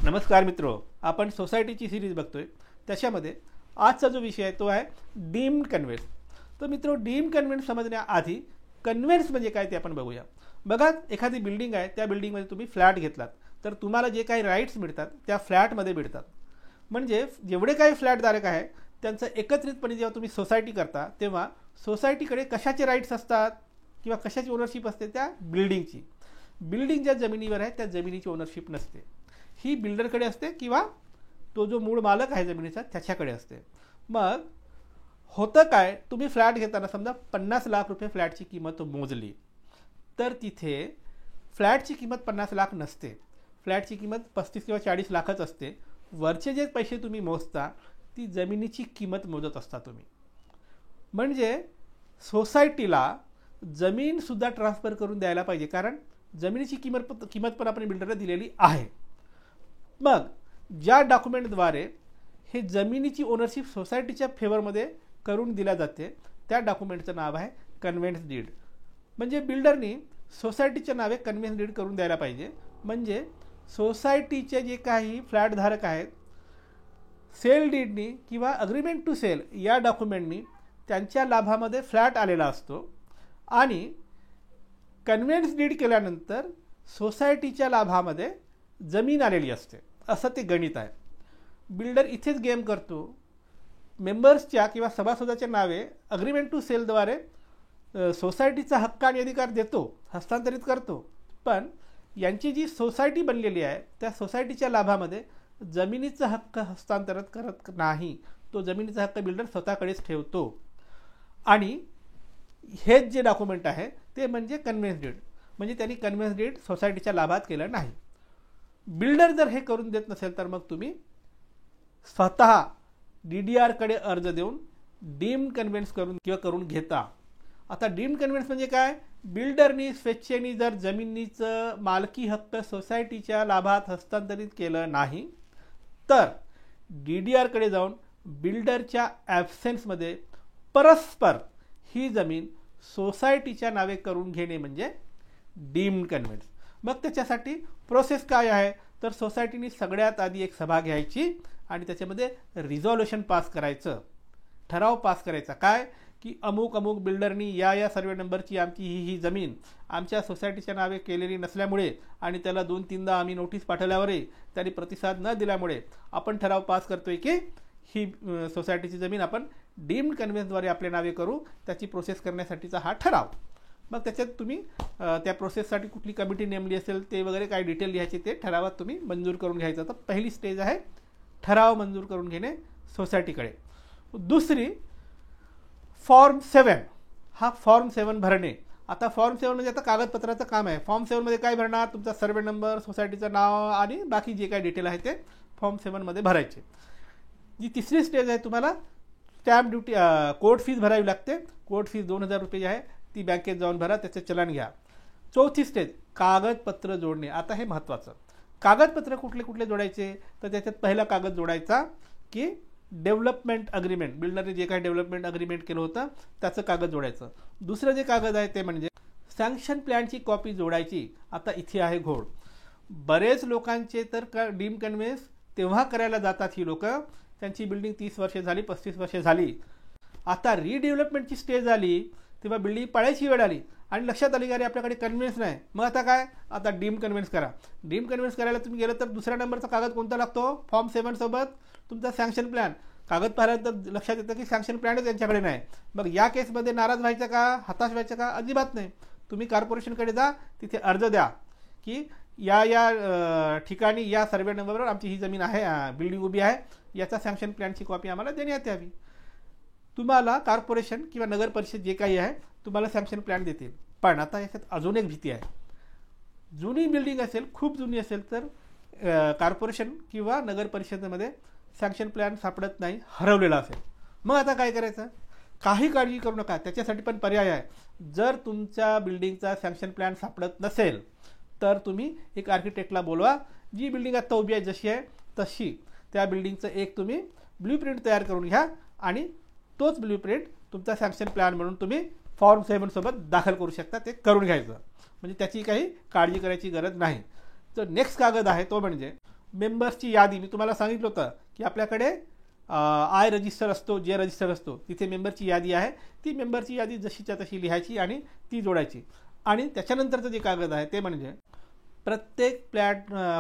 नमस्कार मित्रो, आपण सोसायटीची सिरीज बघतोय. त्याच्यामध्ये आजचा जो विषय आहे तो आहे डीम्ड कन्व्हेन्स. तर मित्रो, डीम्ड कन्व्हेन्स समजण्याआधी कन्व्हेन्स म्हणजे काय ते आपण बघूया. बघा, एखादी बिल्डिंग आहे, त्या बिल्डिंगमध्ये तुम्ही फ्लॅट घेतलात तर तुम्हाला जे काही राईट्स मिळतात त्या फ्लॅटमध्ये मिळतात. म्हणजे जेवढे काही फ्लॅटधारक आहे त्यांचं एकत्रितपणे जेव्हा तुम्ही सोसायटी करता तेव्हा सोसायटीकडे कशाचे राईट्स असतात किंवा कशाची ओनरशिप असते? त्या बिल्डिंगची. बिल्डिंग ज्या जमिनीवर आहे त्या जमिनीची ओनरशिप नसते, ही बिल्डरकडे असते किंवा तो जो मूळ मालक आहे जमिनीचा त्याच्याकडे असते. मग होतं काय, तुम्ही फ्लॅट घेताना समजा 50 लाख रुपये फ्लॅटची किंमत मोजली तर तिथे फ्लॅटची किंमत 50 लाख नसते, फ्लॅटची किंमत 35 किंवा 40 लाखच असते. वरचे जे पैसे तुम्ही मोजता ती जमिनीची किंमत मोजत असता तुम्ही. म्हणजे सोसायटीला जमीनसुद्धा ट्रान्सफर करून द्यायला पाहिजे, कारण जमिनीची किंमत पण आपण बिल्डरला दिलेली आहे. मग ज्या डॉक्युमेंटद्वारे हे जमिनीची ओनरशिप सोसायटीच्या फेवरमध्ये करून दिल्या जाते त्या डॉक्युमेंटचं नाव आहे कन्व्हेन्स डीड. म्हणजे बिल्डरनी सोसायटीच्या नावे कन्व्हेन्स डीड करून द्यायला पाहिजे. म्हणजे सोसायटीचे जे काही फ्लॅटधारक आहेत, सेल डीडनी किंवा अग्रीमेंट टू सेल या डॉक्युमेंटनी त्यांच्या लाभामध्ये फ्लॅट आलेला असतो आणि कन्व्हेन्स डीड केल्यानंतर सोसायटीच्या लाभामध्ये जमीन आलेली असते. असं ते गणित आहे. बिल्डर इथेच गेम करतो. मेंबर्सच्या किंवा सभासदाच्या नावे अग्रीमेंट टू सेलद्वारे सोसायटीचा हक्क आणि अधिकार देतो, हस्तांतरित करतो. पण यांची जी सोसायटी बनलेली आहे त्या सोसायटीच्या लाभामध्ये जमिनीचा हक्क हस्तांतरित करत नाही. तो जमिनीचा हक्क बिल्डर स्वतःकडेच ठेवतो. आणि हेच जे डॉक्युमेंट आहे ते म्हणजे कन्व्हेन्स डीड. म्हणजे त्यांनी कन्व्हेन्स डीड सोसायटीच्या लाभात केलं नाही. बिल्डर जर हे करून देत नसेल तर मग तुम्ही स्वतः DDRकडे अर्ज देऊन डीम्ड कन्व्हेन्स करून घेता. आता डीम्ड कन्व्हेन्स म्हणजे काय? बिल्डरनी स्वेच्छेने जर जमिनीचं मालकी हक्क सोसायटीच्या लाभात हस्तांतरित केलं नाही तर DDRकडे जाऊन बिल्डरच्या ॲब्सेन्समध्ये परस्पर ही जमीन सोसायटीच्या नावे करून घेणे म्हणजे डीम्ड कन्व्हेन्स. मग त्याच्यासाठी प्रोसेस काय आहे? तर सोसायटीने सगळ्यात आधी एक सभा घ्यायची आणि त्याच्यामध्ये रिझॉल्युशन पास करायचं, ठराव पास करायचा. काय की अमुक अमुक बिल्डरनी या सर्वे नंबरची आमची ही जमीन आमच्या सोसायटीच्या नावे केलेली नसल्यामुळे आणि त्याला 2-3दा आम्ही नोटीस पाठवल्यावरही त्यांनी प्रतिसाद न दिल्यामुळे आपण ठराव पास करतोय की ही सोसायटीची जमीन आपण डीम्ड कन्व्हेन्सद्वारे आपल्या नावे करू. त्याची प्रोसेस करण्यासाठीचा हा ठराव. मग त्याच्यात तुम्ही त्या प्रोसेससाठी कुठली कमिटी नेमली असेल ते वगैरे काय डिटेल लिहायचे ते ठरावात तुम्ही मंजूर करून घ्यायचं. तर पहिली स्टेज आहे ठराव मंजूर करून घेणे सोसायटीकडे. दुसरी फॉर्म 7. हा फॉर्म 7 भरणे. आता फॉर्म 7 म्हणजे आता कागदपत्राचं काम आहे. फॉर्म 7मध्ये काय भरणार? तुमचा सर्वे नंबर, सोसायटीचं नाव आणि बाकी जे काही डिटेल आहे ते फॉर्म 7मध्ये भरायचे. जी तिसरी स्टेज आहे, तुम्हाला स्टॅम्प ड्युटी कोर्ट फीज भरावी लागते. कोर्ट फीज 2000 रुपये जी आहे ती बँकेत जाऊन भरा, त्याचं चलन घ्या. चौथी स्टेज कागदपत्र जोडणे. आता हे महत्त्वाचं. कागदपत्र कुठले कुठले जोडायचे? तर त्याच्यात पहिला कागद जोडायचा की डेव्हलपमेंट अग्रीमेंट, बिल्डरने जे काही डेव्हलपमेंट अग्रीमेंट केलं होतं त्याचं कागद जोडायचं. दुसरं जे कागद आहे ते म्हणजे सँक्शन प्लॅनची कॉपी जोडायची. आता इथे आहे घोड. बरेच लोकांचे तर डीम्ड कन्व्हेन्स तेव्हा करायला जातात ही लोक, त्यांची बिल्डिंग 30 वर्षे झाली, 35 वर्षे झाली. आता रिडेव्हलपमेंटची स्टेज आली तेव्हा बिल्डिंग पाळायची वेळ आली आणि लक्षात आली की आपल्याकडे कन्व्हेन्स नाही. मग आता काय? आता डीम्ड कन्व्हेन्स करा. डीम्ड कन्व्हेन्स करायला तुम्ही गेलं तर दुसऱ्या नंबरचा कागद कोणता लागतो? फॉर्म 7 सोबत तुमचा सँक्शन प्लॅन. कागद पाहिलं तर लक्षात येतं की सँक्शन प्लॅनच त्यांच्याकडे नाही. मग या केसमध्ये नाराज व्हायचं का, हताश व्हायचं का? अजिबात नाही. तुम्ही कॉर्पोरेशनकडे जा, तिथे अर्ज द्या की या ठिकाणी या सर्वे नंबरवर आमची ही जमीन आहे, बिल्डिंग उभी आहे, याचा सँक्शन प्लॅनची कॉपी आम्हाला देण्यात यावी. तुम्हाला कॉर्पोरेशन किंवा नगर परिषद जे काही आहे तुम्हाला सँक्शन प्लॅन देतील. पण आता याच्यात अजून एक भीती आहे. जुनी बिल्डिंग असेल, खूप जुनी असेल तर कॉर्पोरेशन किंवा नगर परिषदेमध्ये सँक्शन प्लॅन सापडत नाही, हरवलेला असेल. मग आता काय करायचं? काही काळजी करू नका, त्याच्यासाठी पण पर्याय आहे. जर तुमच्या बिल्डिंगचा सँक्शन प्लॅन सापडत नसेल तर तुम्ही एक आर्किटेक्टला बोलवा. जी बिल्डिंग आता उभी आहे जशी आहे तशी त्या बिल्डिंगचं एक तुम्ही ब्ल्यूप्रिंट तयार करून घ्या आणि तोच ब्ल्यूप्रिंट तुमचा सँक्शन प्लॅन म्हणून तुम्ही फॉर्म 7 सोबत दाखल करू शकता. ते करून घ्यायचं. म्हणजे त्याची काही काळजी करायची गरज नाही. तर नेक्स्ट कागद आहे तो म्हणजे मेंबर्सची यादी मी तुम्हाला सांगितलं होतं की आपल्याकडे आय रजिस्टर असतो, जे रजिस्टर असतो, तिथे मेंबरची यादी आहे. ती मेंबरची यादी जशीच्या तशी लिहायची आणि ती जोडायची. आणि त्याच्यानंतरचं जे कागद आहे ते म्हणजे प्रत्येक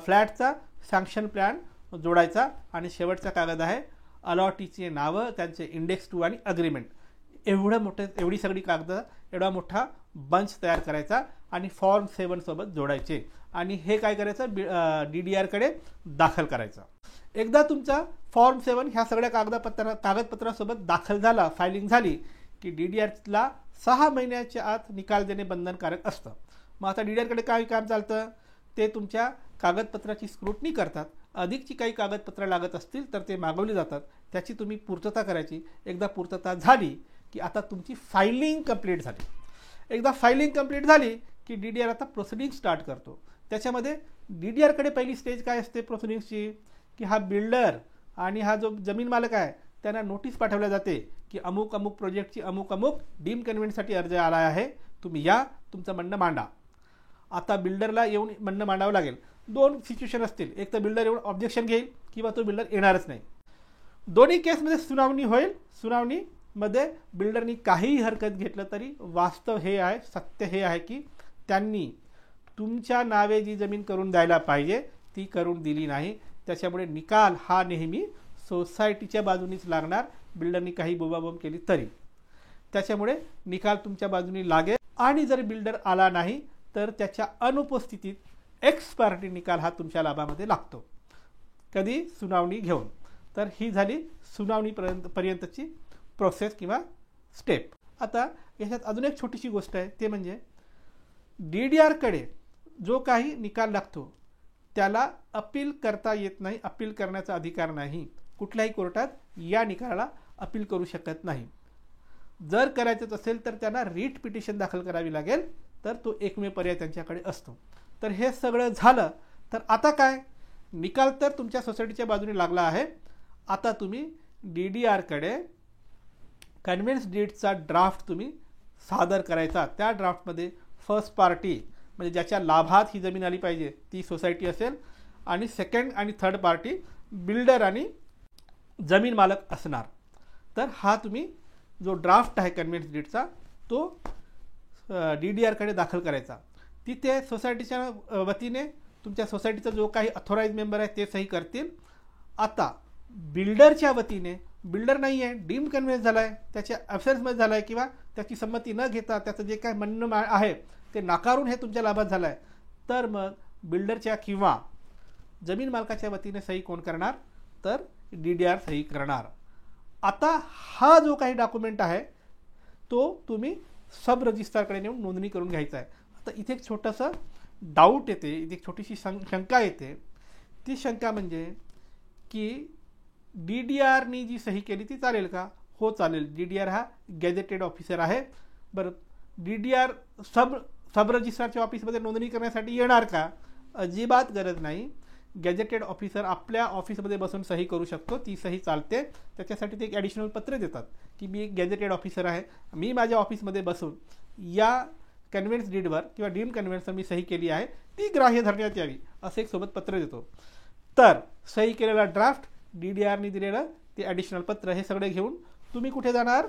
फ्लॅटचा सँक्शन प्लॅन जोडायचा. आणि शेवटचा कागद आहे अलॉटीचे नावं, त्यांचे इंडेक्स 2 आणि अग्रीमेंट. एवढी सगळी कागद, एवढा मोठा बंच तयार करायचा आणि फॉर्म 7 सोबत जोडायचे. आणि हे काय करायचं, DDR कडे दाखल करायचं. एकदा तुमचा फॉर्म 7 ह्या सगळ्या कागदपत्रासोबत दाखल झाला, फायलिंग झाली की DDRला 6 महिन्याच्या आत निकाल देणे बंधनकारक असतं. मग आता DDR कडे काय काम चालतं, ते तुमच्या कागदपत्राची स्क्रुटनी करतात. अधिकची काही कागदपत्र लागत असतील तर ते मागवली जातात, त्याची तुम्ही पूर्तता करायची. एकदा पूर्तता झाली की आता तुमची फायलिंग कंप्लीट झाली. एकदा फायलिंग कंप्लीट झाली की DDR आता प्रोसिडिंग स्टार्ट करतो. त्याच्यामध्ये DDR कडे पहिली स्टेज काय असते प्रोसिडिंगची, की हा बिल्डर आणि हा जो जमीन मालक आहे त्यांना नोटीस पाठवल्या जाते की अमुक अमुक प्रोजेक्टची अमुक अमुक डीम कन्व्हेन्टसाठी अर्ज आला आहे, तुम्ही या, तुमचं म्हणणं मांडा. आता बिल्डरला येऊन म्हणणं मांडावं लागेल. 2 सिच्युएशन असतील, एक तर बिल्डर येऊन ऑब्जेक्शन घेईल किंवा तो बिल्डर येणारच नाही. दोन्ही केसमध्ये सुनावणी होईल. सुनावणीमध्ये बिल्डरनी काहीही हरकत घेतलं तरी वास्तव हे आहे, सत्य हे आहे की त्यांनी तुमच्या नावे जी जमीन करून द्यायला पाहिजे ती करून दिली नाही. त्याच्यामुळे निकाल हा नेहमी सोसायटीच्या बाजूनीच लागणार, बिल्डरनी काही बोबाबोब केली तरी. त्याच्यामुळे निकाल तुमच्या बाजूनी लागेल. आणि जर बिल्डर आला नाही तर त्याच्या अनुपस्थितीत एक्स पार्टी निकाल हा तुमच्या लाभामध्ये लागतो. कधी, सुनावणी घेऊन. तर ही झाली सुनावणीपर्यंतची प्रोसेस किंवा स्टेप. आता याच्यात अजून एक छोटीशी गोष्ट आहे, ते म्हणजे DDR कडे जो काही निकाल लागतो त्याला अपील करता येत नाही, अपील करण्याचा अधिकार नाही. कुठल्याही कोर्टात या निकालाला अपील करू शकत नाही. जर करायचंच असेल तर त्यांना रीट पिटिशन दाखल करावी लागेल, तर तो एकमेव पर्याय त्यांच्याकडे असतो. तर हे सगळं झालं तर आता काय, निकाल तर तुमच्या सोसायटीच्या बाजूने लागला आहे. आता तुम्ही DDR कडे कन्व्हेन्स डीडचा ड्राफ्ट तुम्ही सादर करायचा. त्या ड्राफ्टमध्ये फर्स्ट पार्टी म्हणजे ज्याच्या लाभात ही जमीन आली पाहिजे ती सोसायटी असेल, आणि सेकंड आणि थर्ड पार्टी बिल्डर आणि जमीन मालक असणार. तर हा तुम्ही जो ड्राफ्ट आहे कन्व्हेन्स डीडचा तो DDR कडे दाखल करायचा. तिथे सोसायटीच्या वतीने तुमच्या सोसायटीचा जो काही अथॉराइज मेंबर आहे ते सही करतील. आता बिल्डरच्या वतीने, बिल्डर नाही आहे, डीम कन्व्हेन्स झाला आहे, त्याच्या ॲब्सेन्समध्ये झाला आहे किंवा त्याची संमती न घेता त्याचं जे काय म्हणणं आहे ते नाकारून हे तुमच्या लाभात झालं आहे, तर मग बिल्डरच्या किंवा जमीन मालकाच्या वतीने सही कोण करणार, तर DDR सही करणार. आता हा जो काही डॉक्युमेंट आहे तो तुम्ही सब रजिस्ट्रारकडे नेऊन नोंदणी करून घ्यायचा आहे. आता इथे एक छोटंसं डाऊट येते, इथे एक छोटीशी शंका येते. ती शंका म्हणजे की DDRनी जी सही केली ती चालेल का? हो चालेल. DDR हा गॅजेटेड ऑफिसर आहे. बरं, DDR सब रजिस्ट्रारच्या ऑफिसमध्ये नोंदणी करण्यासाठी येणार का? अजिबात गरज नाही. गॅजेटेड ऑफिसर आपल्या ऑफिसमध्ये बसून सही करू शकतो, ती सही चालते. त्याच्यासाठी ते एक ॲडिशनल पत्र देतात की मी एक गॅजेटेड ऑफिसर आहे, मी माझ्या ऑफिसमध्ये बसून या कन्व्हेन्स डीडवर किंवा डीम कन्व्हेन्सवर मी सही केली आहे, ती ग्राह्य धरण्यात यावी, असं एक सोबत पत्र देतो. तर सही केलेला ड्राफ्ट, DDRनी दिलेलं ते ॲडिशनल पत्र, हे सगळे घेऊन तुम्ही कुठे जाणार?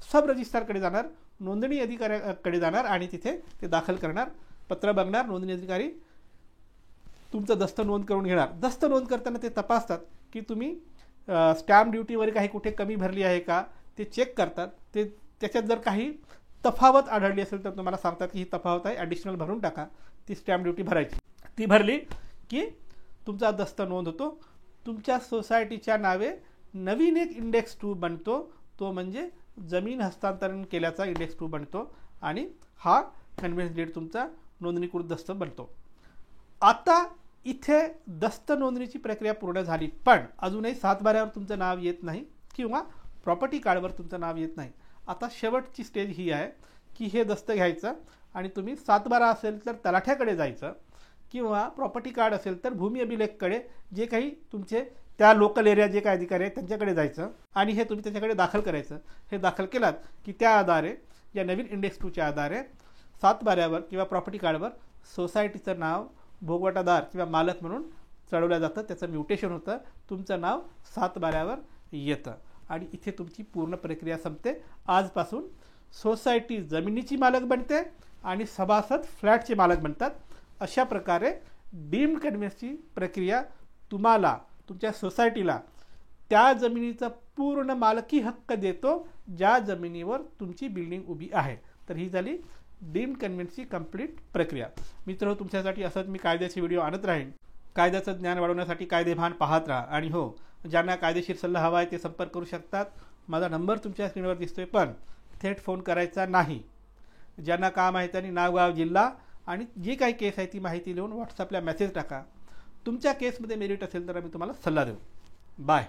सब रजिस्ट्रारकडे जाणार, नोंदणी अधिकाऱ्याकडे जाणार आणि तिथे ते दाखल करणार. पत्र बघणार, नोंदणी अधिकारी तुमचं दस्त नोंद करून घेणार. दस्त नोंद करताना ते तपासतात की तुम्ही स्टॅम्प ड्युटीवर काही कुठे कमी भरली आहे का ते चेक करतात. ते त्याच्यात जर काही तफावत आढळली असेल तर तुम्हाला सांगतात की ही तफावत आहे, ॲडिशनल भरून टाका, ती स्टॅम्प ड्युटी भरायची. ती भरली की तुमचा दस्त नोंद होतो. तुमच्या सोसायटीच्या नावे नवीन एक इंडेक्स 2 बनतो, तो म्हणजे जमीन हस्तांतरण केल्याचा इंडेक्स 2 बनतो आणि हा कन्व्हेन्स डीड तुमचा नोंदणीकृत दस्त बनतो. आता इथे दस्त नोंदणीची प्रक्रिया पूर्ण झाली, पण अजूनही 7/12वर तुमचं नाव येत नाही किंवा प्रॉपर्टी कार्डवर तुमचं नाव येत नाही. आता शेवटची स्टेज ही आहे की हे दस्त घ्यायचं आणि तुम्ही 7/12 असेल तर तलाठ्याकडे जायचं किंवा प्रॉपर्टी कार्ड असेल तर भूमी अभिलेखकडे, जे काही तुमचे त्या लोकल एरिया जे काही अधिकारी आहेत त्यांच्याकडे जायचं आणि हे तुम्ही त्याच्याकडे दाखल करायचं. हे दाखल केलात की त्या आधारे, या नवीन इंडेक्स 2च्या आधारे 7/12वर किंवा प्रॉपर्टी कार्डवर सोसायटीचं नाव भोगवटादार किंवा मालक म्हणून चढवलं जातं, त्याचं म्युटेशन होतं, तुमचं नाव 7/12वर येतं आणि इथे तुमची पूर्ण प्रक्रिया संपते. आजपासून सोसायटी जमिनीची मालक बनते आणि सभासद फ्लॅटचे मालक बनतात. अशा प्रकारे डीम्ड कन्व्हेन्सची प्रक्रिया तुम्हाला तुमच्या सोसायटीला त्या जमिनीचा पूर्ण मालकी हक्क देतो ज्या जमिनीवर तुमची बिल्डिंग उभी आहे. तर ही झाली डीम्ड कन्व्हेन्सची कंप्लीट प्रक्रिया. मित्र, तुमच्यासाठी असंच मी कायद्याचे व्हिडिओ आणत राहीन. कायद्याचं ज्ञान वाढवण्यासाठी कायदेभान पाहत राहा आणि हो, ज्यांना कायदेशीर सल्ला हवा आहे ते संपर्क करू शकतात. माझा नंबर तुमच्या स्क्रीनवर दिसतोय, पण थेट फोन करायचा नाही. ज्यांना काम आहे त्यांनी नाव, गाव, जिल्हा आणि जी काही केस आहे ती माहिती लिहून व्हॉट्सअपला मेसेज टाका. तुमच्या केसमध्ये मेरिट असेल तर मी तुम्हाला सल्ला देऊ. बाय.